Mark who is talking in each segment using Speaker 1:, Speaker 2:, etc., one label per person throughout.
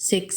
Speaker 1: 6।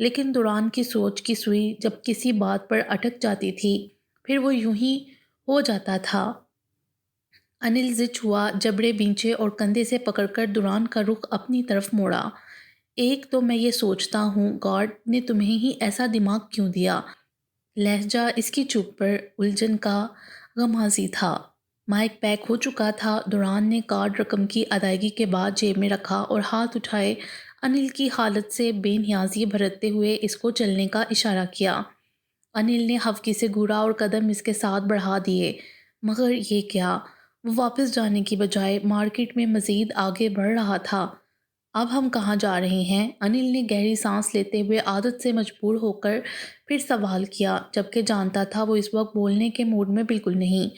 Speaker 1: لیکن دوران کی سوچ کی سوئی جب کسی بات پر اٹک جاتی تھی پھر وہ یوں ہی ہو جاتا تھا۔ انل زچ ہوا، جبڑے بینچے اور کندھے سے پکڑ کر دوران کا رخ اپنی طرف موڑا۔ ایک تو میں یہ سوچتا ہوں گاڈ نے تمہیں ہی ایسا دماغ کیوں دیا؟ لہجہ اس کی چپ پر الجھن کا غمازی تھا۔ مائک پیک ہو چکا تھا۔ دوران نے کارڈ رقم کی ادائیگی کے بعد جیب میں رکھا اور ہاتھ اٹھائے انل کی حالت سے بے نیازی بھرتتے ہوئے اس کو چلنے کا اشارہ کیا۔ انل نے ہفکی سے گھورا اور قدم اس کے ساتھ بڑھا دیے۔ مگر یہ کیا؟ وہ واپس جانے کی بجائے مارکیٹ میں مزید آگے بڑھ رہا تھا۔ اب ہم کہاں جا رہے ہیں؟ انل نے گہری سانس لیتے ہوئے عادت سے مجبور ہو کر پھر سوال کیا، جبکہ جانتا تھا وہ اس وقت بولنے کے موڈ میں بالکل نہیں۔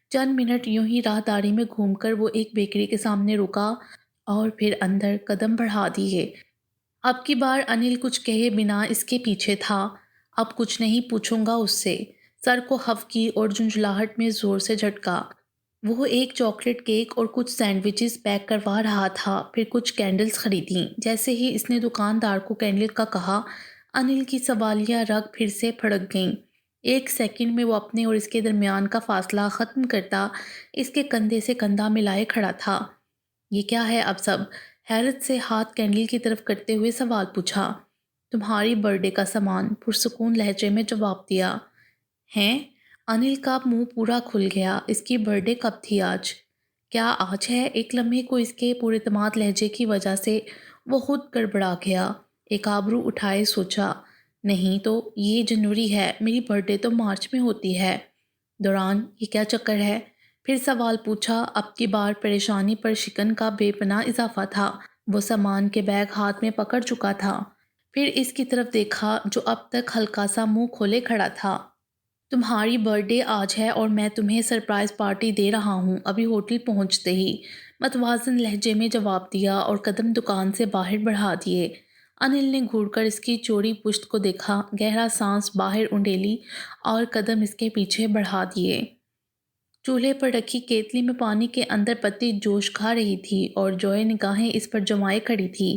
Speaker 1: چند منٹ یوں ہی راہداری میں گھوم کر وہ ایک بیکری کے سامنے رکا اور پھر اندر قدم بڑھا دیے۔ اب کی بار انل کچھ کہے بنا اس کے پیچھے تھا۔ اب کچھ نہیں پوچھوں گا اس سے۔ سر کو ہفکی اور جھنجھلاہٹ میں زور سے جھٹکا۔ وہ ایک چاکلیٹ کیک اور کچھ سینڈوچز پیک کروا رہا تھا، پھر کچھ کینڈلز خریدیں۔ جیسے ہی اس نے دکاندار کو کینڈل کا کہا، انل کی سوالیہ رگ پھر سے پھڑک گئیں۔ ایک سیکنڈ میں وہ اپنے اور اس کے درمیان کا فاصلہ ختم کرتا اس کے کندھے سے کندھا ملائے کھڑا تھا۔ یہ کیا ہے اب سب؟ حیرت سے ہاتھ کینڈل کی طرف کرتے ہوئے سوال پوچھا۔ تمہاری برتھ ڈے کا سامان، پرسکون لہجے میں جواب دیا۔ ہیں؟ انل کا منہ پورا کھل گیا۔ اس کی برتھ ڈے کب تھی آج؟ کیا آج ہے؟ ایک لمحے کو اس کے پراعتماد لہجے کی وجہ سے وہ خود گڑبڑا گیا۔ ایک آبرو اٹھائے سوچا، نہیں تو یہ جنوری ہے، میری برتھ ڈے تو مارچ میں ہوتی ہے۔ دوران، یہ کیا چکر ہے؟ پھر سوال پوچھا۔ اب کی بار پریشانی پر شکن کا بے پناہ اضافہ تھا۔ وہ سامان کے بیگ ہاتھ میں پکڑ چکا تھا، پھر اس کی طرف دیکھا جو اب تک ہلکا سا منہ کھولے کھڑا تھا۔ تمہاری برتھ ڈے آج ہے اور میں تمہیں سرپرائز پارٹی دے رہا ہوں، ابھی ہوٹل پہنچتے ہی، متوازن لہجے میں جواب دیا اور قدم دکان سے باہر بڑھا دیے۔ انل نے گھور کر اس کی چوڑی پشت کو دیکھا، گہرا سانس باہر انڈیلی اور قدم اس کے پیچھے بڑھا دیے۔ چولہے پر رکھی کیتلی میں پانی کے اندر پتی جوش کھا رہی تھی اور جوئے نگاہیں اس پر جمائے کھڑی تھی۔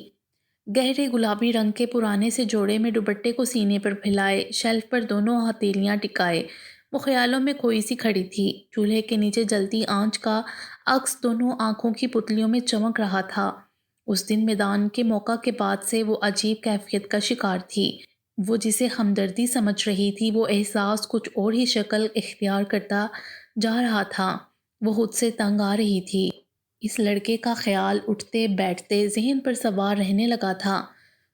Speaker 1: گہرے گلابی رنگ کے پرانے سے جوڑے میں دوپٹے کو سینے پر پھیلائے، شیلف پر دونوں ہتھیلیاں ٹکائے، وہ خیالوں میں کھوئی سی کھڑی تھی۔ چولہے کے نیچے جلتی آنچ کا عکس دونوں آنکھوں کی پتلیوں میں چمک رہا تھا۔ اس دن میدان کے موقع کے بعد سے وہ عجیب کیفیت کا شکار تھی۔ وہ جسے ہمدردی سمجھ رہی تھی وہ احساس کچھ اور ہی شکل اختیار کرتا جا رہا تھا۔ وہ خود سے تنگ آ رہی تھی۔ اس لڑکے کا خیال اٹھتے بیٹھتے ذہن پر سوار رہنے لگا تھا۔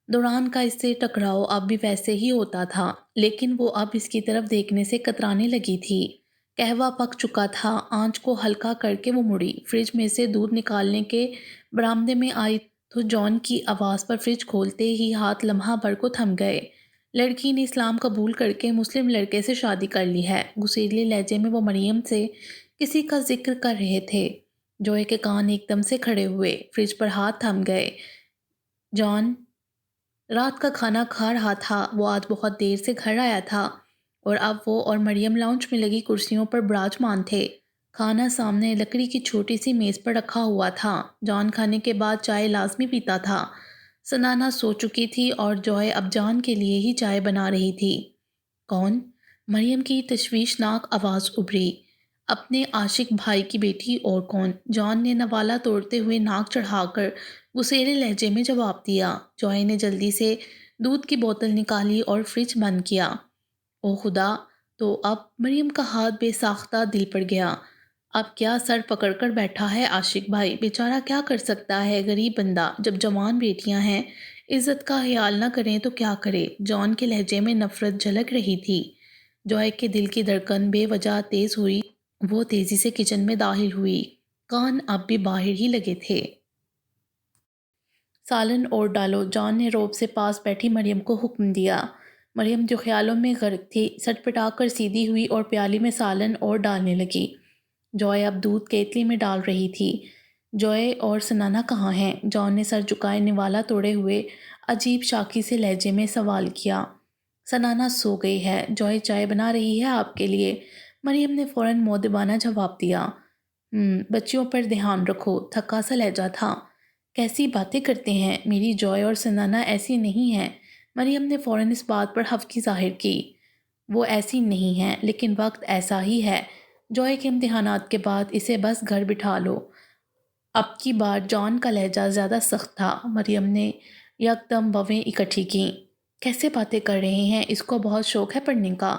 Speaker 1: دوران کا اس سے ٹکراؤ اب بھی ویسے ہی ہوتا تھا، لیکن وہ اب اس کی طرف دیکھنے سے کترانے لگی تھی۔ قہوہ پک چکا تھا۔ آنچ کو ہلکا کر کے وہ مڑی، فریج میں سے دودھ نکالنے کے برآمدے میں آئی تو جان کی آواز پر فریج کھولتے ہی ہاتھ لمحہ بھر کو تھم گئے۔ لڑکی نے اسلام قبول کر کے مسلم لڑکے سے شادی کر لی ہے۔ غصیلے لہجے میں وہ مریم سے کسی کا ذکر کر رہے تھے۔ جوئے کے کان ایک دم سے کھڑے ہوئے، فریج پر ہاتھ تھم گئے۔ جان رات کا کھانا کھا رہا تھا۔ وہ آج بہت دیر سے گھر آیا تھا اور اب وہ اور مریم لاؤنج میں لگی کرسیوں پر براجمان تھے۔ کھانا سامنے لکڑی کی چھوٹی سی میز پر رکھا ہوا تھا۔ جان کھانے کے بعد چائے لازمی پیتا تھا۔ سنانا سو چکی تھی اور جوئے اب جان کے لیے ہی چائے بنا رہی تھی۔ کون؟ مریم کی تشویشناک آواز ابھری۔ اپنے عاشق بھائی کی بیٹی، اور کون؟ جان نے نوالا توڑتے ہوئے ناک چڑھا کر غصیلے لہجے میں جواب دیا۔ جوئے نے جلدی سے دودھ کی بوتل نکالی اور فریج بند کیا۔ او خدا! تو اب مریم کا ہاتھ بے ساختہ دل پر گیا۔ اب کیا سر پکڑ کر بیٹھا ہے عاشق بھائی؟ بیچارہ کیا کر سکتا ہے غریب بندہ، جب جوان بیٹیاں ہیں، عزت کا خیال نہ کریں تو کیا کرے؟ جان کے لہجے میں نفرت جھلک رہی تھی۔ جوئے کے دل کی دھڑکن بے وجہ تیز ہوئی۔ وہ تیزی سے کچن میں داخل ہوئی۔ کان اب بھی باہر ہی لگے تھے۔ سالن اور ڈالو، جان نے روب سے پاس بیٹھی مریم کو حکم دیا۔ مریم جو خیالوں میں غرق تھی، سٹ پٹا کر سیدھی ہوئی اور پیالی میں سالن اور ڈالنے لگی۔ جوئے اب دودھ کیتلی میں ڈال رہی تھی۔ جوئے اور سنانا کہاں ہیں؟ جان نے سر جھکائے نوالا توڑے ہوئے عجیب شاکی سے لہجے میں سوال کیا۔ سنانا سو گئی ہے، جوئے چائے بنا رہی ہے آپ کے لیے۔ مریم نے فوراً مؤدبانہ جواب دیا۔ بچیوں پر دھیان رکھو، تھکا سا لہجہ تھا۔ کیسی باتیں کرتے ہیں، میری جوئے اور سنانا ایسی نہیں ہیں۔ مریم نے فوراً اس بات پر حفقی ظاہر کی۔ وہ ایسی نہیں ہیں، لیکن وقت ایسا ہی ہے۔ جوئے کے امتحانات کے بعد اسے بس گھر بٹھا لو۔ اب کی بار جان کا لہجہ زیادہ سخت تھا۔ مریم نے یکدم بویں اکٹھی کیں۔ کیسے باتیں کر رہے ہیں، اس کو بہت شوق ہے پڑھنے کا؟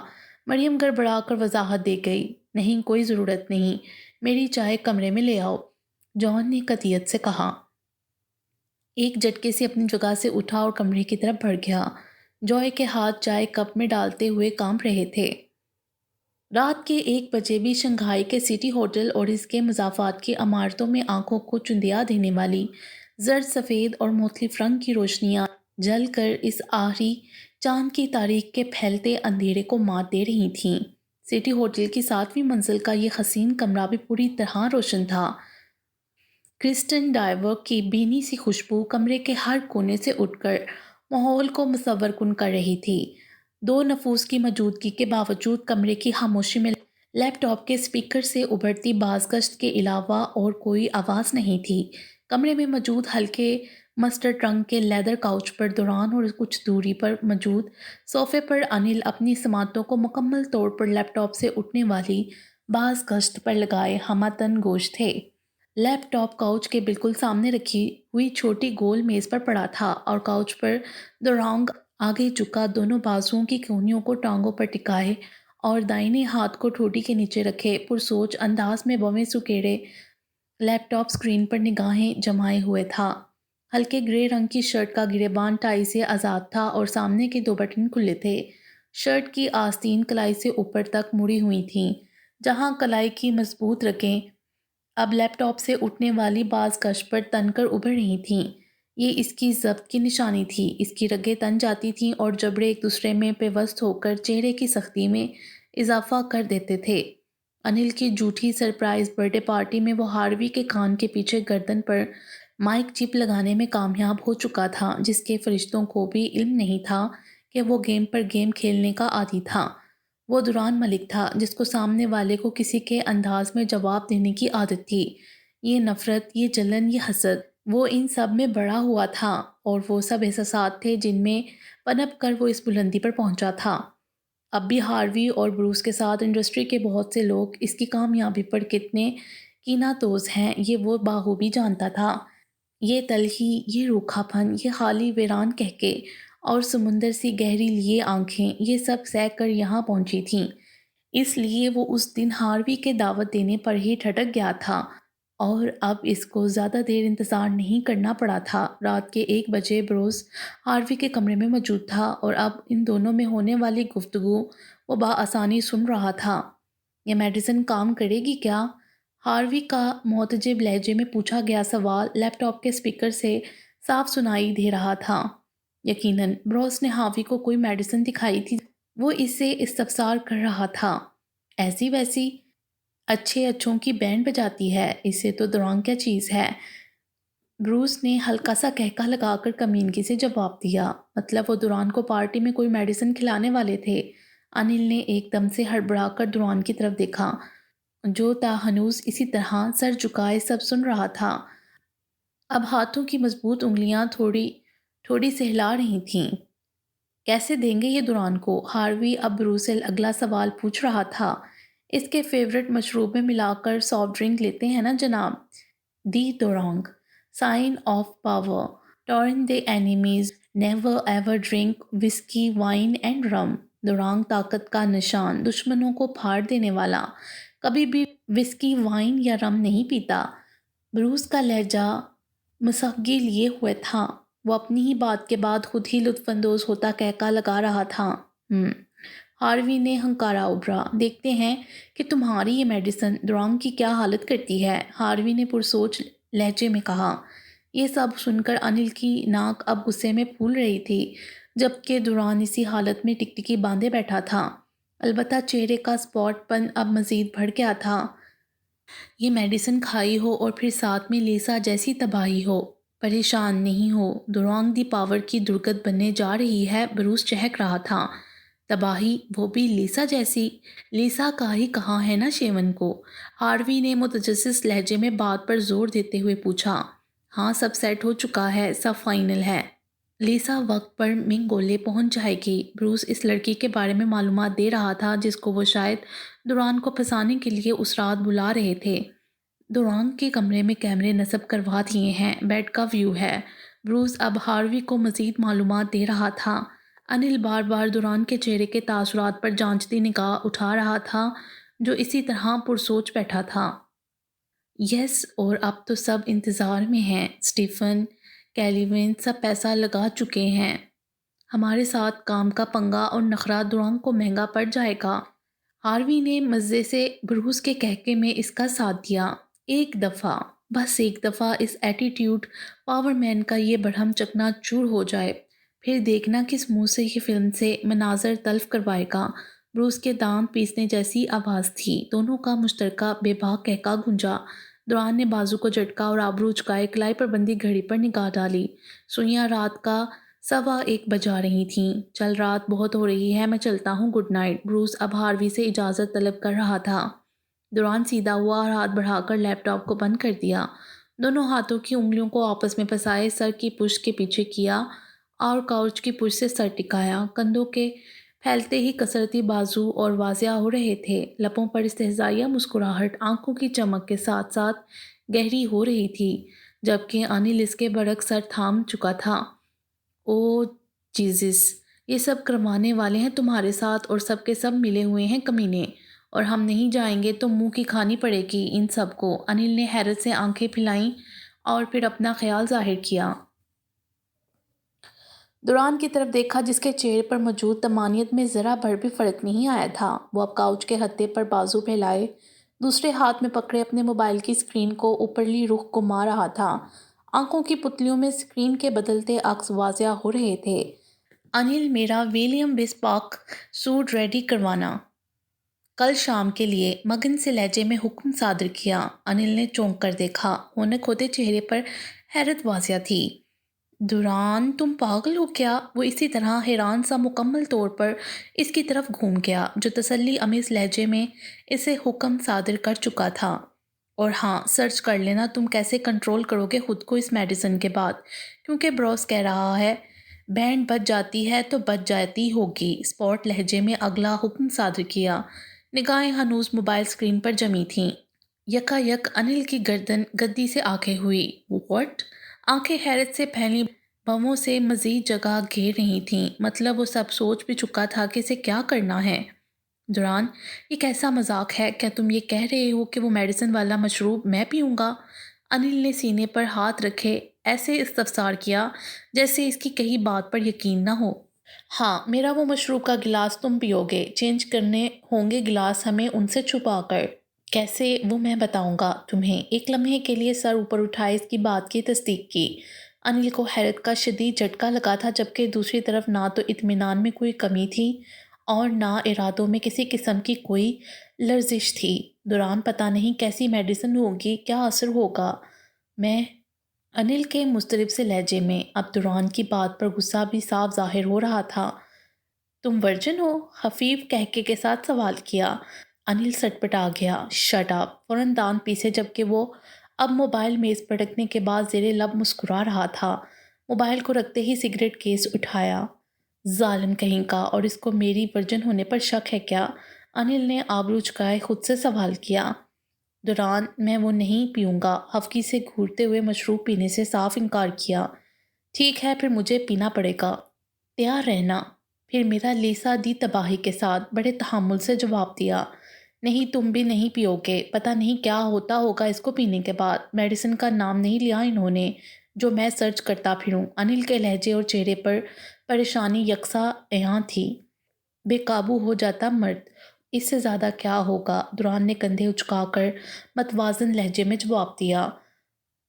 Speaker 1: مریم گڑبڑا کر وضاحت دے گئی۔ نہیں، کوئی ضرورت نہیں، میری چائے کمرے میں لے آؤ، جان نے قطعیت سے کہا۔ ایک جھٹکے سے اپنی جگہ سے اٹھا اور کمرے کی طرف بڑھ گیا۔ جوئے کے ہاتھ چائے کپ میں ڈالتے ہوئے کانپ رہے تھے۔ رات کے 1 بجے بھی شنگھائی کے سٹی ہوٹل اور اس کے مضافات کی عمارتوں میں آنکھوں کو چندیا دینے والی زرد سفید اور مختلف رنگ کی روشنیاں جل کر اس آخری چاند کی تاریک کے پھیلتے اندھیرے کو مات دے رہی تھیں۔ سٹی ہوٹل کی 7ویں منزل کا یہ حسین کمرہ بھی پوری طرح روشن تھا۔ کرسٹن ڈائیور کی بھینی سی خوشبو کمرے کے ہر کونے سے اٹھ کر ماحول کو مصور کن کر رہی تھی۔ 2 نفوس کی موجودگی کے باوجود کمرے کی خاموشی میں لیپ ٹاپ کے سپیکر سے ابھرتی بازگشت کے علاوہ اور کوئی آواز نہیں تھی۔ کمرے میں موجود ہلکے مسٹرڈ رنگ کے لیدر کاؤچ پر دوران اور کچھ دوری پر موجود صوفے پر انل اپنی سماعتوں کو مکمل طور پر لیپ ٹاپ سے اٹھنے والی بازگشت پر لگائے ہمہ گوش تھے۔ لیپ ٹاپ کاؤچ کے بالکل سامنے رکھی ہوئی چھوٹی گول میز پر پڑا تھا اور کاؤچ پر دورانگ آگے جھکا دونوں بازوؤں کی کونیوں کو ٹانگوں پر ٹکائے اور دائیں ہاتھ کو ٹھوڈی کے نیچے رکھے پرسوچ انداز میں بویں سکیڑے لیپ ٹاپ سکرین پر نگاہیں جمائے ہوئے تھا۔ ہلکے گرے رنگ کی شرٹ کا گریبان ٹائی سے آزاد تھا اور سامنے کے 2 بٹن کھلے تھے۔ شرٹ کی آستین کلائی سے اوپر تک مڑی ہوئی تھیں، جہاں کلائی کی مضبوط رگیں اب لیپ ٹاپ سے اٹھنے والی بازگشت پر تن کر ابھر رہی تھیں۔ یہ اس کی ضبط کی نشانی تھی۔ اس کی رگیں تن جاتی تھیں اور جبڑے ایک دوسرے میں پیوست ہو کر چہرے کی سختی میں اضافہ کر دیتے تھے۔ انل کی جھوٹی سرپرائز برتھ ڈے پارٹی میں وہ ہاروی کے کان کے پیچھے گردن پر مائک چپ لگانے میں کامیاب ہو چکا تھا، جس کے فرشتوں کو بھی علم نہیں تھا کہ وہ گیم پر گیم کھیلنے کا عادی تھا۔ وہ دوران ملک تھا، جس کو سامنے والے کو کسی کے انداز میں جواب دینے کی عادت تھی۔ یہ نفرت، یہ جلن، یہ حسد، وہ ان سب میں بڑا ہوا تھا اور وہ سب احساسات تھے جن میں پنپ کر وہ اس بلندی پر پہنچا تھا۔ اب بھی ہاروی اور بروس کے ساتھ انڈسٹری کے بہت سے لوگ اس کی کامیابی پر کتنے کینہ توز ہیں، یہ وہ بخوبی جانتا تھا۔ یہ تلخی، یہ روکھا پن، یہ خالی ویران کہکے اور سمندر سی گہری لیے آنکھیں، یہ سب سہ کر یہاں پہنچی تھیں۔ اس لیے وہ اس دن ہاروی کے دعوت دینے پر ہی ٹھٹک گیا تھا اور اب اس کو زیادہ دیر انتظار نہیں کرنا پڑا تھا۔ رات کے 1 بجے بروس ہاروی کے کمرے میں موجود تھا اور اب ان دونوں میں ہونے والی گفتگو وہ بآسانی سن رہا تھا۔ یہ میڈیسن کام کرے گی کیا؟ ہاروی کا معتجب لہجے میں پوچھا گیا سوال لیپ ٹاپ کے سپیکر سے صاف سنائی دے رہا تھا۔ یقیناً بروس نے ہاروی کو کوئی میڈیسن دکھائی تھی۔ وہ اس سے استفسار کر رہا تھا۔ ایسی ویسی اچھے اچھوں کی بینڈ بجاتی ہے، اس سے تو دورانگ کیا چیز ہے؟ بروس نے ہلکا سا کہکا لگا کر کمینگی سے جواب دیا۔ مطلب وہ دوران کو پارٹی میں کوئی میڈیسن کھلانے والے تھے؟ انل نے ایک دم سے ہڑبڑا کر دوران کی طرف دیکھا، جو ہنوز اسی طرح سر جھکائے سب سن رہا تھا۔ اب ہاتھوں کی مضبوط انگلیاں تھوڑی سے ہلا رہی تھیں۔ کیسے دیں گے یہ دوران کو؟ ہاروی اب بروس سے اگلا سوال پوچھ رہا تھا۔ اس کے فیورٹ مشروب میں ملا کر سافٹ ڈرنک لیتے ہیں نا جناب؟ دی دورانگ، sign of power, torn the enemies, never ever drink whisky wine and rum. دورانگ طاقت کا نشان، دشمنوں کو پھاڑ دینے والا، کبھی بھی وسکی وائن یا رم نہیں پیتا۔ بروس کا لہجہ مسغی لیے ہوئے تھا۔ وہ اپنی ہی بات کے بعد خود ہی لطف اندوز ہوتا کہکا لگا رہا تھا۔ ہاروی نے ہنکارا ابھرا۔ دیکھتے ہیں کہ تمہاری یہ میڈیسن دورانگ کی کیا حالت کرتی ہے، ہاروی نے پرسوچ لہجے میں کہا۔ یہ سب سن کر انل کی ناک اب غصے میں پھول رہی تھی، جبکہ دوران اسی حالت میں ٹکٹکی باندھے بیٹھا تھا۔ البتہ چہرے کا اسپاٹ پن اب مزید بڑھ گیا تھا۔ یہ میڈیسن کھائی ہو اور پھر ساتھ میں لیسا جیسی تباہی ہو۔ پریشان نہیں ہو، دورانگ دی پاور کی درگت بننے جا رہی ہے، بروس چہک رہا تھا۔ تباہی، وہ بھی لیسا جیسی؟ لیسا کا ہی کہاں ہے نا شیون کو؟ ہاروی نے متجسس لہجے میں بات پر زور دیتے ہوئے پوچھا۔ ہاں، سب سیٹ ہو چکا ہے، سب فائنل ہے۔ لیسا وقت پر منگولے پہنچ جائے گی۔ بروس اس لڑکی کے بارے میں معلومات دے رہا تھا جس کو وہ شاید دوران کو پھنسانے کے لیے اس رات بلا رہے تھے۔ دوران کے کمرے میں کیمرے نصب کروا دیے ہیں، بیڈ کا ویو ہے۔ بروس اب ہاروی کو مزید معلومات دے رہا تھا۔ انل بار بار دوران کے چہرے کے تاثرات پر جانچتی نگاہ اٹھا رہا تھا جو اسی طرح پرسوچ بیٹھا تھا۔ یس، اور اب تو سب انتظار میں ہیں۔ اسٹیفن، کیلیون سب پیسہ لگا چکے ہیں۔ ہمارے ساتھ کام کا پنگا اور نخرہ دوران کو مہنگا پڑ جائے گا۔ ہاروی نے مزے سے بروس کے کہکے میں اس کا ساتھ دیا۔ ایک دفعہ، بس ایک دفعہ اس ایٹیٹیوڈ پاور مین کا یہ برہم چکنا چور ہو جائے، پھر دیکھنا کس منہ سے یہ فلم سے مناظر تلف کروائے گا۔ بروس کے دانت پیسنے جیسی آواز تھی۔ دونوں کا مشترکہ بے باک کہکا گونجا۔ دوران نے بازو کو جھٹکا اور آبرو جھکائے کلائی پر بندی گھڑی پر نگاہ ڈالی۔ سوئیاں رات کا 1:15 بجا رہی تھیں۔ چل رات بہت ہو رہی ہے، میں چلتا ہوں، گڈ نائٹ۔ بروس اب ہاروی سے اجازت طلب کر رہا تھا۔ دوران سیدھا ہوا اور ہاتھ بڑھا کر لیپ ٹاپ کو بند کر دیا۔ دونوں ہاتھوں کی انگلیوں کو آپس میں پھنسائے سر کی پشت کے پیچھے کیا اور کاؤچ کی پشت سے سر ٹکایا۔ کندھوں کے پھیلتے ہی کسرتی بازو اور واضح ہو رہے تھے۔ لبوں پر استہزائیہ مسکراہٹ آنکھوں کی چمک کے ساتھ ساتھ گہری ہو رہی تھی، جبکہ انل اس کے برعکس سر تھام چکا تھا۔ او جیزس، یہ سب کروانے والے ہیں تمہارے ساتھ اور سب کے سب ملے ہوئے ہیں کمینے، اور ہم نہیں جائیں گے تو منہ کی کھانی پڑے گی ان سب کو۔ انل نے حیرت سے آنکھیں پھیلائیں اور پھر اپنا خیال ظاہر کیا۔ دوران کی طرف دیکھا جس کے چہرے پر موجود طمانینت میں ذرا بھر بھی فرق نہیں آیا تھا۔ وہ اب کاؤچ کے ہتھے پر بازو پھیلائے دوسرے ہاتھ میں پکڑے اپنے موبائل کی اسکرین کو اوپرلی رخ گھما رہا تھا۔ آنکھوں کی پتلیوں میں اسکرین کے بدلتے عکس واضح ہو رہے تھے۔ انل، میرا ولیم بسپاک سوٹ ریڈی کروانا کل شام کے لیے، مگن سے لہجے میں حکم صادر کیا۔ انل نے چونک کر دیکھا۔ ہونک ہوتے چہرے پر حیرت واضح تھی۔ دوران، تم پاگل ہو کیا؟ وہ اسی طرح حیران سا مکمل طور پر اس کی طرف گھوم گیا جو تسلی امیز لہجے میں اسے حکم صادر کر چکا تھا۔ اور ہاں، سرچ کر لینا تم کیسے کنٹرول کرو گے خود کو اس میڈیسن کے بعد، کیونکہ بروس کہہ رہا ہے بینڈ بج جاتی ہے تو بج جاتی ہوگی۔ اسپاٹ لہجے میں اگلا حکم صادر کیا۔ نگاہیں ہنوز موبائل اسکرین پر جمی تھیں۔ یکا یک انل کی گردن گدی سے آگے ہوئی۔ واٹ؟ آنکھیں حیرت سے پھیلی بھووں سے مزید جگہ گھیر رہی تھیں۔ مطلب وہ سب سوچ بھی چکا تھا کہ اسے کیا کرنا ہے۔ دوران، یہ کیسا مذاق ہے؟ کیا تم یہ کہہ رہے ہو کہ وہ میڈیسن والا مشروب میں پیوں گا؟ انل نے سینے پر ہاتھ رکھے ایسے استفسار کیا جیسے اس کی کہی بات پر یقین نہ ہو۔ ہاں، میرا وہ مشروب کا گلاس تم پیو گے۔ چینج کرنے ہوں گے گلاس ہمیں ان سے چھپا کر۔ کیسے؟ وہ میں بتاؤں گا تمہیں۔ ایک لمحے کے لیے سر اوپر اٹھائے اس کی بات کی تصدیق کی۔ انل کو حیرت کا شدید جھٹکا لگا تھا، جبکہ دوسری طرف نہ تو اطمینان میں کوئی کمی تھی اور نہ ارادوں میں کسی قسم کی کوئی لرزش تھی۔ دوران، پتہ نہیں کیسی میڈیسن ہوگی، کیا اثر ہوگا؟ میں انل کے مضطرب سے لہجے میں۔ اب دوران کی بات پر غصہ بھی صاف ظاہر ہو رہا تھا۔ تم ورجن ہو؟ خفیف کہکے کے ساتھ سوال کیا۔ انل سٹپٹا گیا۔ Shut up! فوراً دانت پیسے، جبکہ وہ اب موبائل میز پر رکھنے کے بعد زیر لب مسکرا رہا تھا۔ موبائل کو رکھتے ہی سگریٹ کیس اٹھایا۔ ظالم کہیں کا! اور اس کو میری ورجن ہونے پر شک ہے کیا؟ انل نے آبرو جھکائے خود سے سوال کیا۔ دوران، میں وہ نہیں پیوں گا۔ ہفکی سے گھورتے ہوئے مشروب پینے سے صاف انکار کیا۔ ٹھیک ہے، پھر مجھے پینا پڑے گا۔ تیار رہنا۔ پھر میرا لیسا دی تباہی کے ساتھ بڑے تحمل سے جواب دیا۔ نہیں، تم بھی نہیں پیو گے۔ پتہ نہیں کیا ہوتا ہوگا اس کو پینے کے بعد۔ میڈیسن کا نام نہیں لیا انہوں نے جو میں سرچ کرتا پھروں۔ انل کے لہجے اور چہرے پر پریشانی یکساں عیاں تھی۔ بے قابو ہو جاتا مرد، اس سے زیادہ کیا ہوگا؟ دوران نے کندھے اچکا کر متوازن لہجے میں جواب دیا۔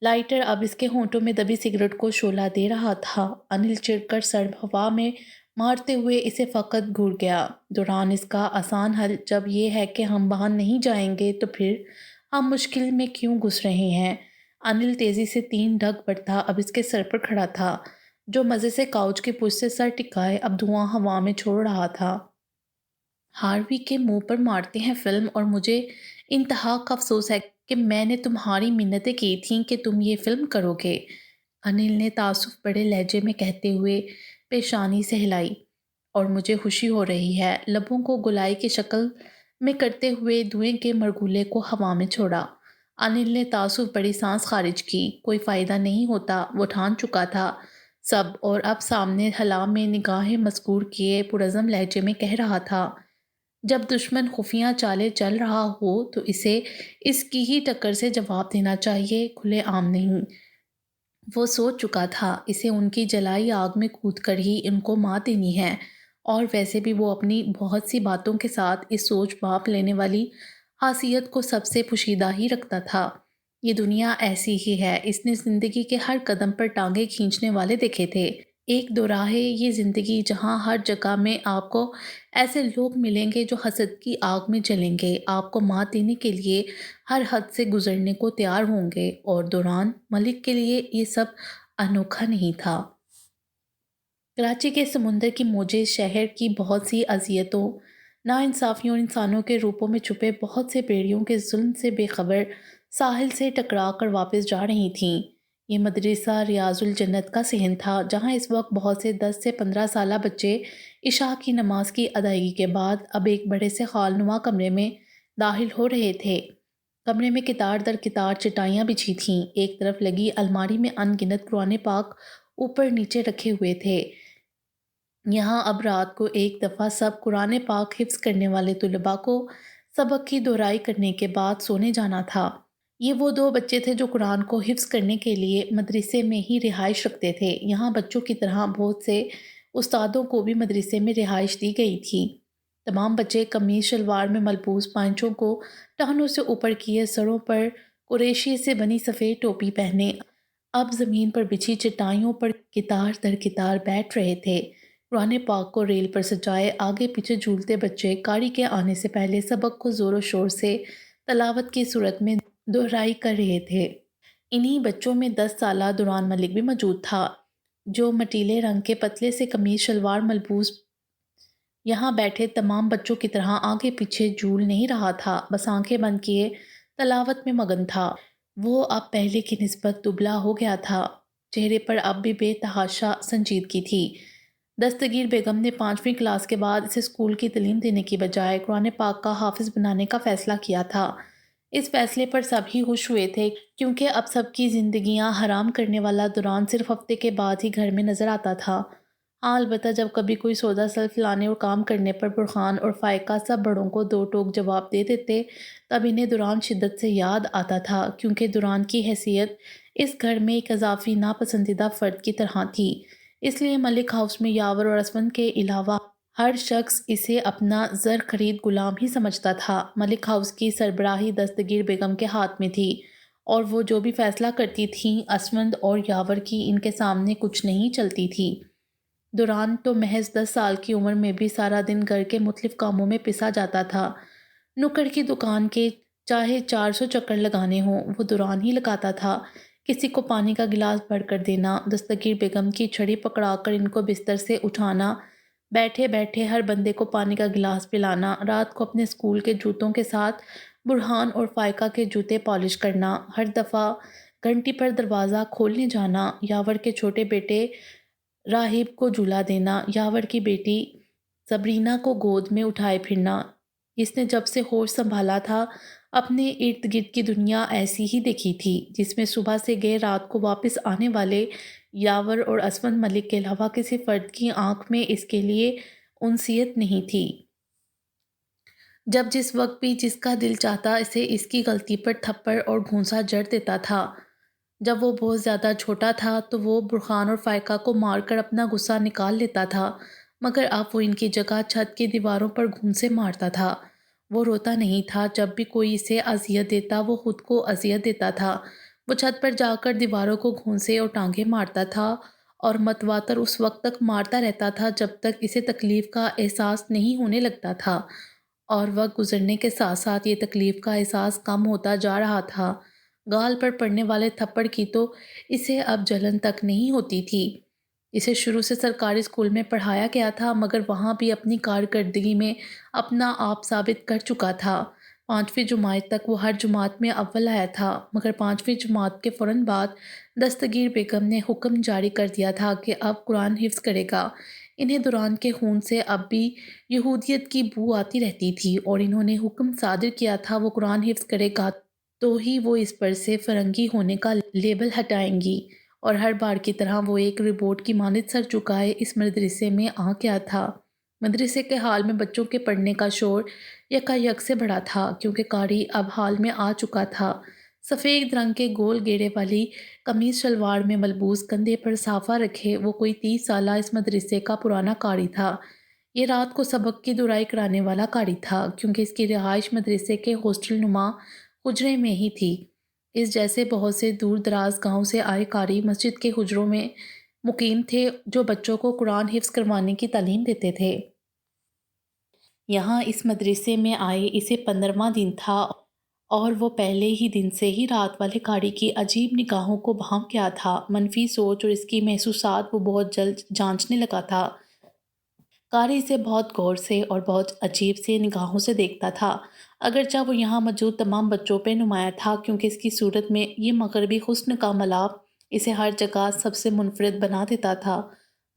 Speaker 1: لائٹر اب اس کے ہونٹوں میں دبی سگریٹ کو شعلہ دے رہا تھا۔ انل چڑھ کر سر ہوا میں مارتے ہوئے اسے فقط گھور گیا۔ دوران، اس کا آسان حل جب یہ ہے کہ ہم وہاں نہیں جائیں گے تو پھر ہم مشکل میں کیوں گھس رہے ہیں؟ انل تیزی سے 3 ڈگ بڑھتا اب اس کے سر پر کھڑا تھا، جو مزے سے کاؤچ کی پشت سے سر ٹکائے اب دھواں ہوا میں چھوڑ رہا تھا۔ ہاروی کے منہ پر مارتے ہیں فلم، اور مجھے انتہا کا افسوس ہے کہ میں نے تمہاری منتیں کی تھیں کہ تم یہ فلم کرو گے۔ انل نے تعصب بڑے لہجے میں کہتے ہوئے پیشانی سے ہلائی۔ اور مجھے خوشی ہو رہی ہے، لبوں کو گولائی کی شکل میں کرتے ہوئے دھوئیں کے مرغولے کو ہوا میں چھوڑا۔ انل نے تعصب بڑی سانس خارج کی۔ کوئی فائدہ نہیں ہوتا، وہ ٹھان چکا تھا سب، اور اب سامنے حلا میں نگاہیں مسکور کیے پرعزم لہجے میں کہہ رہا تھا، جب دشمن خفیہ چالیں چل رہا ہو تو اسے اس کی ہی ٹکر سے جواب دینا چاہیے، کھلے عام نہیں۔ وہ سوچ چکا تھا اسے ان کی جلائی آگ میں کود کر ہی ان کو مات دینی ہے، اور ویسے بھی وہ اپنی بہت سی باتوں کے ساتھ اس سوچ بھاپ لینے والی حیثیت کو سب سے پوشیدہ ہی رکھتا تھا۔ یہ دنیا ایسی ہی ہے، اس نے زندگی کے ہر قدم پر ٹانگیں کھینچنے والے دیکھے تھے۔ ایک دوراہے یہ زندگی جہاں ہر جگہ میں آپ کو ایسے لوگ ملیں گے جو حسد کی آگ میں جلیں گے، آپ کو مات دینے کے لیے ہر حد سے گزرنے کو تیار ہوں گے، اور دوران ملک کے لیے یہ سب انوکھا نہیں تھا۔ کراچی کے سمندر کی موجیں شہر کی بہت سی اذیتوں، ناانصافیوں اور انسانوں کے روپوں میں چھپے بہت سے بیڑیوں کے ظلم سے بے خبر ساحل سے ٹکرا کر واپس جا رہی تھیں۔ یہ مدرسہ ریاض الجنت کا صحن تھا، جہاں اس وقت بہت سے 10 سے 15 سالہ بچے عشاء کی نماز کی ادائیگی کے بعد اب ایک بڑے سے خال نما کمرے میں داخل ہو رہے تھے۔ کمرے میں کتار در کتار چٹائیاں بچھی تھیں، ایک طرف لگی الماری میں ان گنت قرآن پاک اوپر نیچے رکھے ہوئے تھے۔ یہاں اب رات کو ایک دفعہ سب قرآن پاک حفظ کرنے والے طلباء کو سبق کی دہرائی کرنے کے بعد سونے جانا تھا۔ یہ وہ 2 بچے تھے جو قرآن کو حفظ کرنے کے لیے مدرسے میں ہی رہائش رکھتے تھے۔ یہاں بچوں کی طرح بہت سے استادوں کو بھی مدرسے میں رہائش دی گئی تھی۔ تمام بچے قمیص شلوار میں ملبوس، پائنچوں کو ٹہنوں سے اوپر کیے، سروں پر قریشی سے بنی سفید ٹوپی پہنے اب زمین پر بچھی چٹائیوں پر کتار در کتار بیٹھ رہے تھے۔ قرآن پاک کو ریل پر سجائے آگے پیچھے جھولتے بچے قاری کے آنے سے پہلے سبق کو زور و شور سے تلاوت کی صورت میں دہرائی کر رہے تھے۔ انہی بچوں میں 10 سالہ دوران ملک بھی موجود تھا، جو مٹیلے رنگ کے پتلے سے قمیص شلوار ملبوس یہاں بیٹھے تمام بچوں کی طرح آگے پیچھے جھول نہیں رہا تھا، بس آنکھیں بند کیے تلاوت میں مگن تھا۔ وہ اب پہلے کی نسبت دبلا ہو گیا تھا، چہرے پر اب بھی بے تحاشا سنجیدگی تھی۔ دستگیر بیگم نے 5ویں کلاس کے بعد اسے اسکول کی تعلیم دینے کی بجائے قرآن پاک کا حافظ بنانے کا فیصلہ کیا تھا۔ اس فیصلے پر سب ہی خوش ہوئے تھے، کیونکہ اب سب کی زندگیاں حرام کرنے والا دوران صرف ہفتے کے بعد ہی گھر میں نظر آتا تھا۔ ہاں، البتہ جب کبھی کوئی سودا سلف لانے اور کام کرنے پر برہان اور فائقہ سب بڑوں کو 2 ٹوک جواب دے دیتے، تب انہیں دوران شدت سے یاد آتا تھا، کیونکہ دوران کی حیثیت اس گھر میں ایک اضافی ناپسندیدہ فرد کی طرح تھی۔ اس لیے ملک ہاؤس میں یاور اور اسفند کے علاوہ ہر شخص اسے اپنا زر خرید غلام ہی سمجھتا تھا۔ ملک ہاؤس کی سربراہی دستگیر بیگم کے ہاتھ میں تھی، اور وہ جو بھی فیصلہ کرتی تھیں اسفند اور یاور کی ان کے سامنے کچھ نہیں چلتی تھی۔ دوران تو محض 10 سال کی عمر میں بھی سارا دن گھر کے مختلف کاموں میں پسا جاتا تھا۔ نکڑ کی دکان کے چاہے 400 چکر لگانے ہوں، وہ دوران ہی لگاتا تھا۔ کسی کو پانی کا گلاس بھر کر دینا، دستگیر بیگم کی چھڑی پکڑا کر ان کو بستر سے اٹھانا، بیٹھے بیٹھے ہر بندے کو پانی کا گلاس پلانا، رات کو اپنے اسکول کے جوتوں کے ساتھ برہان اور فائقہ کے جوتے پالش کرنا، ہر دفعہ گھنٹی پر دروازہ کھولنے جانا، یاور کے چھوٹے بیٹے راہب کو جھولا دینا، یاور کی بیٹی صبرینہ کو گود میں اٹھائے پھرنا۔ اس نے جب سے ہوش سنبھالا تھا اپنے ارد گرد کی دنیا ایسی ہی دیکھی تھی، جس میں صبح سے گئے رات کو واپس آنے والے یاور اور اسفند ملک کے علاوہ کسی فرد کی آنکھ میں اس کے لیے انسیت نہیں تھی۔ جب جس وقت بھی جس کا دل چاہتا اسے اس کی غلطی پر تھپڑ اور گھونسا جڑ دیتا تھا۔ جب وہ بہت زیادہ چھوٹا تھا تو وہ برہان اور فائقہ کو مار کر اپنا غصہ نکال لیتا تھا، مگر اب وہ ان کی جگہ چھت کی دیواروں پر گھونسے مارتا تھا۔ وہ روتا نہیں تھا، جب بھی کوئی اسے اذیت دیتا وہ خود کو اذیت دیتا تھا۔ وہ چھت پر جا کر دیواروں کو گھونسے اور ٹانگیں مارتا تھا، اور متواتر اس وقت تک مارتا رہتا تھا جب تک اسے تکلیف کا احساس نہیں ہونے لگتا تھا، اور وقت گزرنے کے ساتھ ساتھ یہ تکلیف کا احساس کم ہوتا جا رہا تھا۔ گال پر پڑنے والے تھپڑ کی تو اسے اب جلن تک نہیں ہوتی تھی۔ اسے شروع سے سرکاری اسکول میں پڑھایا گیا تھا، مگر وہاں بھی اپنی کارکردگی میں اپنا آپ ثابت کر چکا تھا۔ 5ویں جماعت تک وہ ہر جماعت میں اول آیا تھا، مگر 5ویں جماعت کے فوراً بعد دستگیر بیگم نے حکم جاری کر دیا تھا کہ اب قرآن حفظ کرے گا۔ انہیں دوران کے خون سے اب بھی یہودیت کی بو آتی رہتی تھی اور انہوں نے حکم صادر کیا تھا وہ قرآن حفظ کرے گا تو ہی وہ اس پر سے فرنگی ہونے کا لیبل ہٹائیں گی، اور ہر بار کی طرح وہ ایک رپورٹ کی مانند سر جھکائے اس مدرسے میں آ گیا تھا۔ مدرسے کے حال میں بچوں کے پڑھنے کا شور یکایک سے بڑھا تھا، کیونکہ قاری اب حال میں آ چکا تھا۔ سفید رنگ کے گول گیڑے والی قمیص شلوار میں ملبوس، کندھے پر صافہ رکھے وہ کوئی 30 سالہ اس مدرسے کا پرانا قاری تھا۔ یہ رات کو سبق کی دہرائی کرانے والا قاری تھا، کیونکہ اس کی رہائش مدرسے کے ہاسٹل نما حجرے میں ہی تھی۔ اس جیسے بہت سے دور دراز گاؤں سے آئے قاری مسجد کے حجروں میں مقیم تھے جو بچوں کو قرآن حفظ کروانے کی تعلیم دیتے تھے۔ یہاں اس مدرسے میں آئے اسے 15واں دن تھا اور وہ پہلے ہی دن سے ہی رات والے قاری کی عجیب نگاہوں کو بھانپ گیا تھا۔ منفی سوچ اور اس کی محسوسات وہ بہت جلد جانچنے لگا تھا۔ قاری اسے بہت غور سے اور بہت عجیب سے نگاہوں سے دیکھتا تھا، اگرچہ وہ یہاں موجود تمام بچوں پہ نمایاں تھا، کیونکہ اس کی صورت میں یہ مغربی حسن کا ملاپ اسے ہر جگہ سب سے منفرد بنا دیتا تھا۔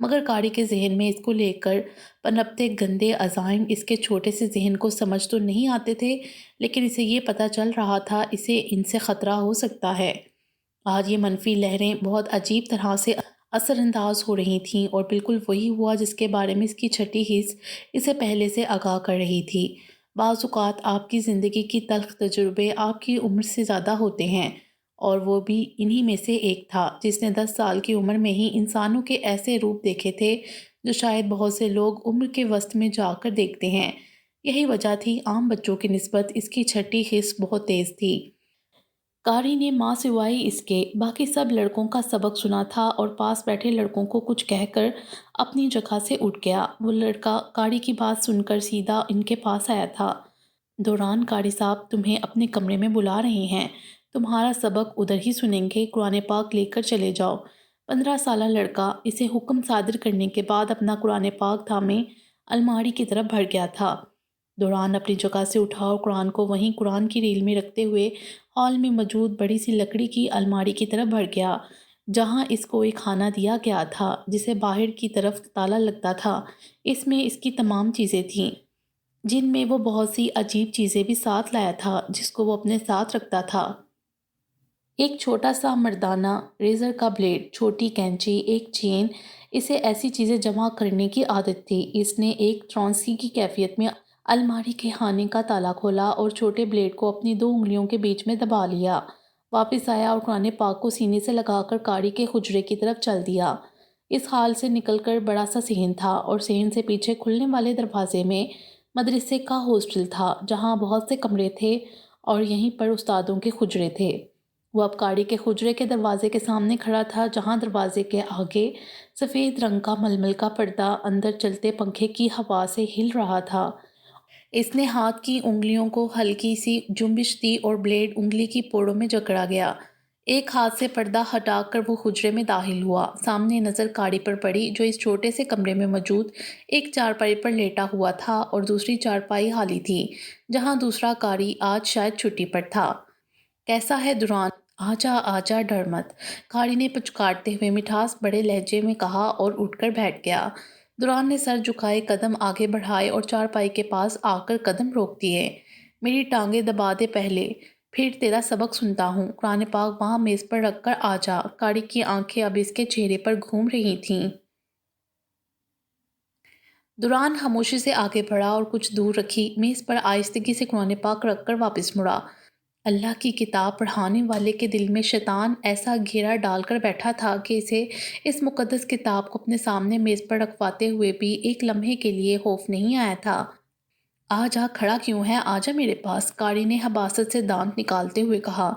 Speaker 1: مگر قاری کے ذہن میں اس کو لے کر پنپتے گندے عزائم اس کے چھوٹے سے ذہن کو سمجھ تو نہیں آتے تھے، لیکن اسے یہ پتہ چل رہا تھا اسے ان سے خطرہ ہو سکتا ہے۔ آج یہ منفی لہریں بہت عجیب طرح سے اثر انداز ہو رہی تھیں، اور بالکل وہی ہوا جس کے بارے میں اس کی چھٹی حس اسے پہلے سے آگاہ کر رہی تھی۔ بعض اوقات آپ کی زندگی کی تلخ تجربے آپ کی عمر سے زیادہ ہوتے ہیں، اور وہ بھی انہی میں سے ایک تھا جس نے 10 سال کی عمر میں ہی انسانوں کے ایسے روپ دیکھے تھے جو شاید بہت سے لوگ عمر کے وسط میں جا کر دیکھتے ہیں۔ یہی وجہ تھی عام بچوں کی نسبت اس کی چھٹی حس بہت تیز تھی۔ قاری نے ماں سوائے اس کے باقی سب لڑکوں کا سبق سنا تھا اور پاس بیٹھے لڑکوں کو کچھ کہہ کر اپنی جگہ سے اٹھ گیا۔ وہ لڑکا قاری کی بات سن کر سیدھا ان کے پاس آیا تھا۔ دوران قاری صاحب تمہیں اپنے کمرے میں بلا رہے ہیں، تمہارا سبق ادھر ہی سنیں گے، قرآن پاک لے کر چلے جاؤ۔ 15 سالہ لڑکا اسے حکم صادر کرنے کے بعد اپنا قرآن پاک تھامے الماری کی طرف بڑھ گیا تھا۔ دوران اپنی جگہ سے اٹھا اور قرآن کو وہیں قرآن کی ریل میں رکھتے ہوئے ہال میں موجود بڑی سی لکڑی کی الماری کی طرف بڑھ گیا، جہاں اس کو ایک خانہ دیا گیا تھا جسے باہر کی طرف تالا لگتا تھا۔ اس میں اس کی تمام چیزیں تھیں، جن میں وہ بہت سی عجیب چیزیں بھی ساتھ لایا تھا جس کو وہ اپنے ساتھ رکھتا تھا۔ ایک چھوٹا سا مردانہ، ریزر کا بلیڈ، چھوٹی کینچی، ایک چین، اسے ایسی چیزیں جمع کرنے کی عادت تھی۔ اس نے ایک ٹرانسی کی کیفیت میں الماری کے خانے کا تالا کھولا اور چھوٹے بلیڈ کو اپنی 2 انگلیوں کے بیچ میں دبا لیا۔ واپس آیا اور قرآن پاک کو سینے سے لگا کر قاری کے حجرے کی طرف چل دیا۔ اس حال سے نکل کر بڑا سا صحن تھا، اور صحن سے پیچھے کھلنے والے دروازے میں مدرسے کا ہاسٹل تھا، جہاں بہت سے کمرے تھے اور یہیں پر استادوں کے حجرے تھے۔ وہ اب قاری کے حجرے کے دروازے کے سامنے کھڑا تھا، جہاں دروازے کے آگے سفید رنگ کا ململ کا پردہ اندر چلتے پنکھے کی ہوا سے ہل رہا تھا۔ اس نے ہاتھ کی انگلیوں کو ہلکی سی جنبش دی اور بلیڈ انگلی کی پوڑوں میں جکڑا گیا۔ ایک ہاتھ سے پردہ ہٹا کر وہ حجرے میں داخل ہوا۔ سامنے نظر قاری پر پڑی جو اس چھوٹے سے کمرے میں موجود ایک چارپائی پر لیٹا ہوا تھا، اور دوسری چارپائی خالی تھی جہاں دوسرا قاری آج شاید چھٹی پر تھا۔ کیسا ہے دوران؟ آجا آجا، ڈر مت، قاری نے پچکارتے ہوئے مٹھاس بڑے لہجے میں کہا اور اٹھ کر بیٹھ گیا۔ دوران نے سر جھکائے قدم آگے بڑھائے اور چارپائی کے پاس آ کر قدم روک دیے۔ میری ٹانگیں دبا دے پہلے، پھر تیرا سبق سنتا ہوں۔ قرآن پاک وہاں میز پر رکھ کر آجا۔ قاری کی آنکھیں اب اس کے چہرے پر گھوم رہی تھیں۔ دوران خاموشی سے آگے بڑھا اور کچھ دور رکھی میز پر آہستگی سے قرآن پاک رکھ کر واپس مڑا۔ اللہ کی کتاب پڑھانے والے کے دل میں شیطان ایسا گھیرا ڈال کر بیٹھا تھا کہ اسے اس مقدس کتاب کو اپنے سامنے میز پر رکھواتے ہوئے بھی ایک لمحے کے لیے خوف نہیں آیا تھا۔ آجا، کھڑا کیوں ہے، آجا میرے پاس، قاری نے حباست سے دانت نکالتے ہوئے کہا۔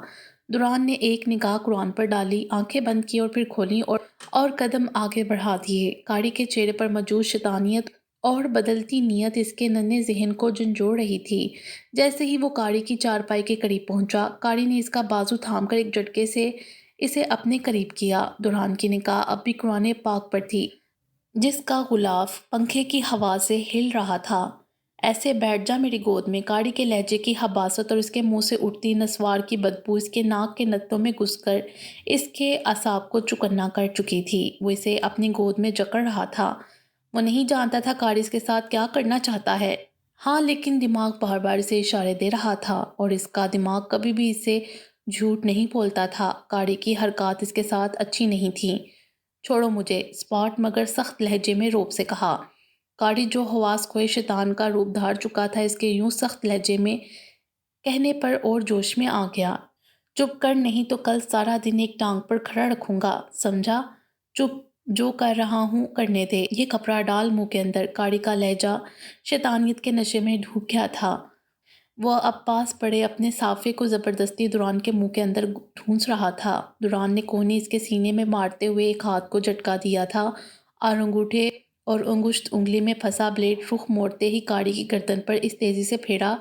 Speaker 1: دوران نے ایک نگاہ قرآن پر ڈالی، آنکھیں بند کی اور پھر کھولیں اور قدم آگے بڑھا دیے۔ قاری کے چہرے پر موجود شیطانیت اور بدلتی نیت اس کے ننھے ذہن کو جھنجھوڑ رہی تھی۔ جیسے ہی وہ قاری کی چارپائی کے قریب پہنچا، قاری نے اس کا بازو تھام کر ایک جھٹکے سے اسے اپنے قریب کیا۔ دوران کی نگاہ اب بھی قرآن پاک پر تھی، جس کا غلاف پنکھے کی ہوا سے ہل رہا تھا۔ ایسے بیٹھ جا میری گود میں۔ کاڑی کے لہجے کی حباست اور اس کے منہ سے اٹھتی نسوار کی بدبو اس کے ناک کے نتوں میں گھس کر اس کے اعصاب کو چکنا کر چکی تھی۔ وہ اسے اپنی گود میں جکڑ رہا تھا۔ وہ نہیں جانتا تھا کاڑی اس کے ساتھ کیا کرنا چاہتا ہے۔ ہاں، لیکن دماغ بار بار اسے اشارے دے رہا تھا اور اس کا دماغ کبھی بھی اسے جھوٹ نہیں بولتا تھا۔ کاڑی کی حرکات اس کے ساتھ اچھی نہیں تھیں۔ چھوڑو مجھے، اسپاٹ مگر سخت لہجے میں روب سے کہا۔ کاڑی جو حواس کھوئے شیطان کا روپ دھار چکا تھا اس کے یوں سخت لہجے میں کہنے پر اور جوش میں آ گیا۔ چپ کر، نہیں تو کل سارا دن ایک ٹانگ پر کھڑا رکھوں گا، سمجھا؟ چپ، جو کر رہا ہوں کرنے دے، یہ کپڑا ڈال منہ کے اندر۔ کاڑی کا لہجہ شیطانیت کے نشے میں ڈوب گیا تھا۔ وہ اب پاس پڑے اپنے صافے کو زبردستی دوران کے منہ کے اندر ٹھونس رہا تھا۔ دوران نے کونی اس کے سینے میں مارتے ہوئے ایک ہاتھ کو جھٹکا دیا تھا اور انگوٹھے اور انگشت انگلی میں پھنسا بلیڈ رخ موڑتے ہی کاڑی کی گردن پر اس تیزی سے پھیرا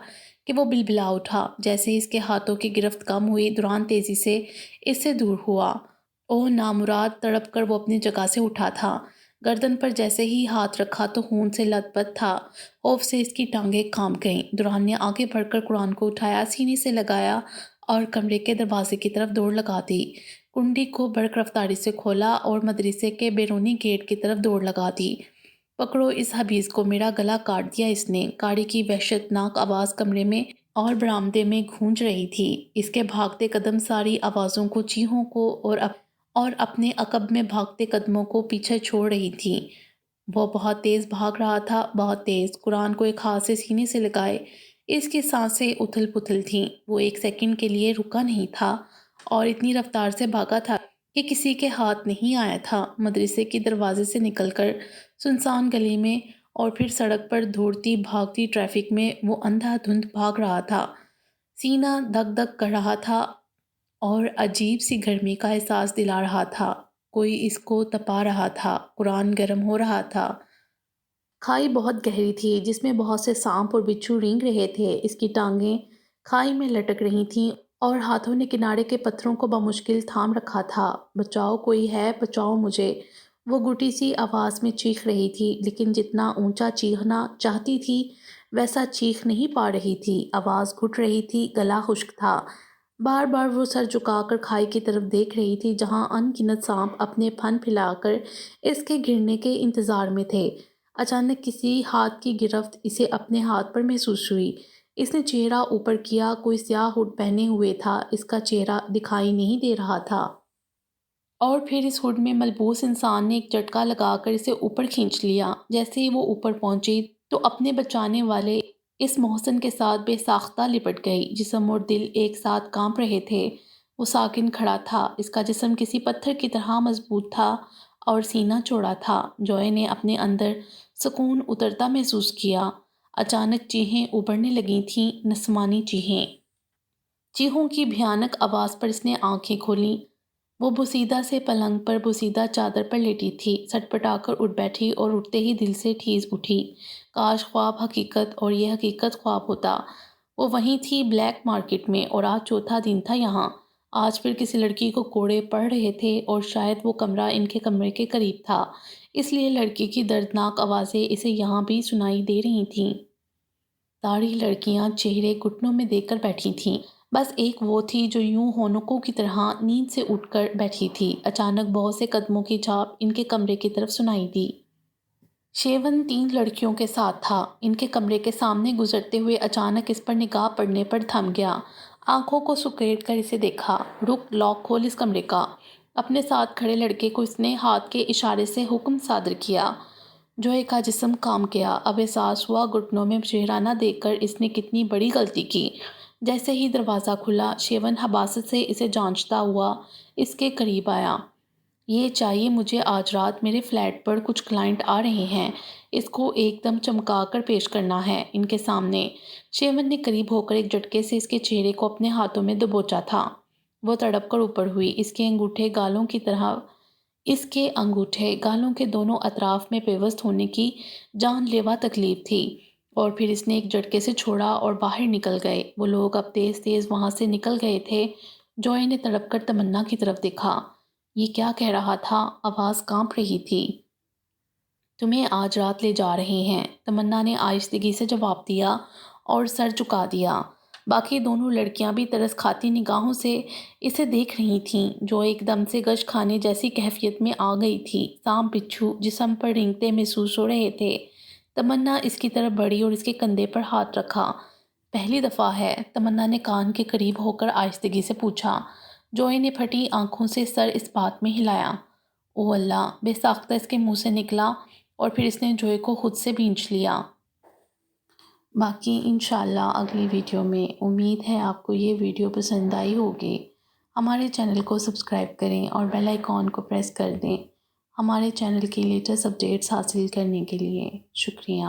Speaker 1: کہ وہ بلبلا اٹھا۔ جیسے ہی اس کے ہاتھوں کی گرفت کم ہوئی، دوران تیزی سے اس سے دور ہوا۔ اوہ نامراد! تڑپ کر وہ اپنی جگہ سے اٹھا تھا۔ گردن پر جیسے ہی ہاتھ رکھا تو خون سے لت پت تھا۔ خوف سے اس کی ٹانگیں کانپ گئیں۔ دوران نے آگے بڑھ کر قرآن کو اٹھایا، سینے سے لگایا اور کمرے کے دروازے کی طرف دوڑ لگا دی۔ کنڈی کو برق رفتاری سے کھولا اور مدرسے کے بیرونی گیٹ کی طرف دوڑ لگا دی۔ پکڑو اس حبیز کو، میرا گلا کاٹ دیا اس نے۔ کاڑی کی وحشت ناک آواز کمرے میں اور برآمدے میں گونج رہی تھی۔ اس کے بھاگتے قدم ساری آوازوں کو، چیخوں کو اور اپنے عقب میں بھاگتے قدموں کو پیچھے چھوڑ رہی تھی۔ وہ بہت تیز بھاگ رہا تھا، بہت تیز۔ قرآن کو ایک ہاتھ سے سینے سے لگائے اس کی سانسیں اتھل پتھل تھیں۔ وہ ایک سیکنڈ کے لیے رکا نہیں تھا اور اتنی رفتار سے بھاگا تھا کہ کسی کے ہاتھ نہیں آیا تھا۔ مدرسے کے دروازے سے نکل کر سنسان گلی میں اور پھر سڑک پر دوڑتی بھاگتی ٹریفک میں وہ اندھا دھند بھاگ رہا تھا۔ سینہ دھک دھک کر رہا تھا اور عجیب سی گرمی کا احساس دلا رہا تھا۔ کوئی اس کو تپا رہا تھا۔ قرآن گرم ہو رہا تھا۔ کھائی بہت گہری تھی جس میں بہت سے سانپ اور بچھو رینگ رہے تھے۔ اس کی ٹانگیں کھائی میں لٹک رہی تھیں اور ہاتھوں نے کنارے کے پتھروں کو بمشکل تھام رکھا تھا۔ بچاؤ، کوئی ہے، بچاؤ مجھے! وہ گھٹی سی آواز میں چیخ رہی تھی، لیکن جتنا اونچا چیخنا چاہتی تھی ویسا چیخ نہیں پا رہی تھی۔ آواز گھٹ رہی تھی، گلا خشک تھا۔ بار بار وہ سر جھکا کر کھائی کی طرف دیکھ رہی تھی جہاں ان گنت سانپ اپنے پھن پھیلا کر اس کے گرنے کے انتظار میں تھے۔ اچانک کسی ہاتھ کی گرفت اسے اپنے ہاتھ پر محسوس ہوئی۔ اس نے چہرہ اوپر کیا۔ کوئی سیاہ ہڈ پہنے ہوئے تھا، اس کا چہرہ دکھائی نہیں دے رہا تھا۔ اور پھر اس ہڈ میں ملبوس انسان نے ایک جھٹکا لگا کر اسے اوپر کھینچ لیا۔ جیسے ہی وہ اوپر پہنچی تو اپنے بچانے والے اس محسن کے ساتھ بے ساختہ لپٹ گئی۔ جسم اور دل ایک ساتھ کانپ رہے تھے۔ وہ ساکن کھڑا تھا۔ اس کا جسم کسی پتھر کی طرح مضبوط تھا اور سینہ چوڑا تھا۔ جوئے نے اپنے اندر سکون اترتا محسوس کیا۔ اچانک چیخیں ابھرنے لگی تھیں، نسوانی چیخیں۔ چیخوں کی بھیانک آواز پر اس نے آنکھیں کھولیں۔ وہ بوسیدہ سے پلنگ پر بوسیدہ چادر پر لیٹی تھی، سٹ پٹا کر اٹھ بیٹھی اور اٹھتے ہی دل سے ٹھیس اٹھی۔ کاش خواب حقیقت اور یہ حقیقت خواب ہوتا۔ وہ وہیں تھی بلیک مارکیٹ میں، اور آج چوتھا دن تھا یہاں۔ آج پھر کسی لڑکی کو کوڑے پڑ رہے تھے اور شاید وہ کمرہ ان کے کمرے کے قریب تھا، اس لیے لڑکی کی دردناک آوازیں اسے یہاں بھی سنائی دے رہی تھیں۔ داڑھی لڑکیاں چہرے گھٹنوں میں دے کر بیٹھی تھیں۔ بس ایک وہ تھی جو یوں ہونکوں کی طرح نیند سے اٹھ کر بیٹھی تھی۔ اچانک بہت سے قدموں کی جھاپ ان کے کمرے کی طرف سنائی دی۔ شیون 3 لڑکیوں کے ساتھ تھا۔ ان کے کمرے کے سامنے گزرتے ہوئے اچانک اس پر نگاہ پڑنے پر تھم گیا۔ آنکھوں کو سکیڑ کر اسے دیکھا۔ رک، لاک کھول اس کمرے کا۔ اپنے ساتھ کھڑے لڑکے کو اس نے ہاتھ کے اشارے سے حکم صادر کیا۔ جوئے کا جسم کانپ گیا۔ اب احساس ہوا گھٹنوں میں چہرہ نہ دیکھ کر اس نے کتنی بڑی غلطی کی۔ جیسے ہی دروازہ کھلا، شیون حباست سے اسے جانچتا ہوا اس کے قریب آیا۔ یہ چاہیے مجھے، آج رات میرے فلیٹ پر کچھ کلائنٹ آ رہے ہیں، اس کو ایک دم چمکا کر پیش کرنا ہے ان کے سامنے۔ شیون نے قریب ہو کر ایک جھٹکے سے اس کے چہرے کو اپنے ہاتھوں میں دبوچا تھا۔ وہ تڑپ کر اوپر ہوئی۔ اس کے انگوٹھے گالوں کے دونوں اطراف میں پیوست ہونے کی جان لیوا تکلیف تھی، اور پھر اس نے ایک جھٹکے سے چھوڑا اور باہر نکل گئے۔ وہ لوگ اب تیز تیز وہاں سے نکل گئے تھے۔ جوئے نے تڑپ کر تمنا کی طرف دیکھا۔ یہ کیا کہہ رہا تھا؟ آواز کانپ رہی تھی۔ تمہیں آج رات لے جا رہے ہیں، تمنا نے آہستگی سے جواب دیا اور سر جھکا دیا۔ باقی دونوں لڑکیاں بھی ترس کھاتی نگاہوں سے اسے دیکھ رہی تھیں، جو ایک دم سے گش کھانے جیسی کیفیت میں آ گئی تھی۔ سانپ بچھو جسم پر رینگتے محسوس ہو رہے تھے۔ تمنا اس کی طرف بڑھی اور اس کے کندھے پر ہاتھ رکھا۔ پہلی دفعہ ہے؟ تمنا نے کان کے قریب ہو کر آہستگی سے پوچھا۔ جوئی نے پھٹی آنکھوں سے سر اس بات میں ہلایا۔ او اللہ! بے ساختہ اس کے منہ سے نکلا اور پھر اس نے جوئی کو خود سے بھینچ لیا۔ باقی انشاءاللہ اگلی ویڈیو میں۔ امید ہے آپ کو یہ ویڈیو پسند آئی ہوگی۔ ہمارے چینل کو سبسکرائب کریں اور بیل آئیکن کو پریس کر دیں ہمارے چینل کی لیٹسٹ اپڈیٹس حاصل کرنے کے لیے۔ شکریہ۔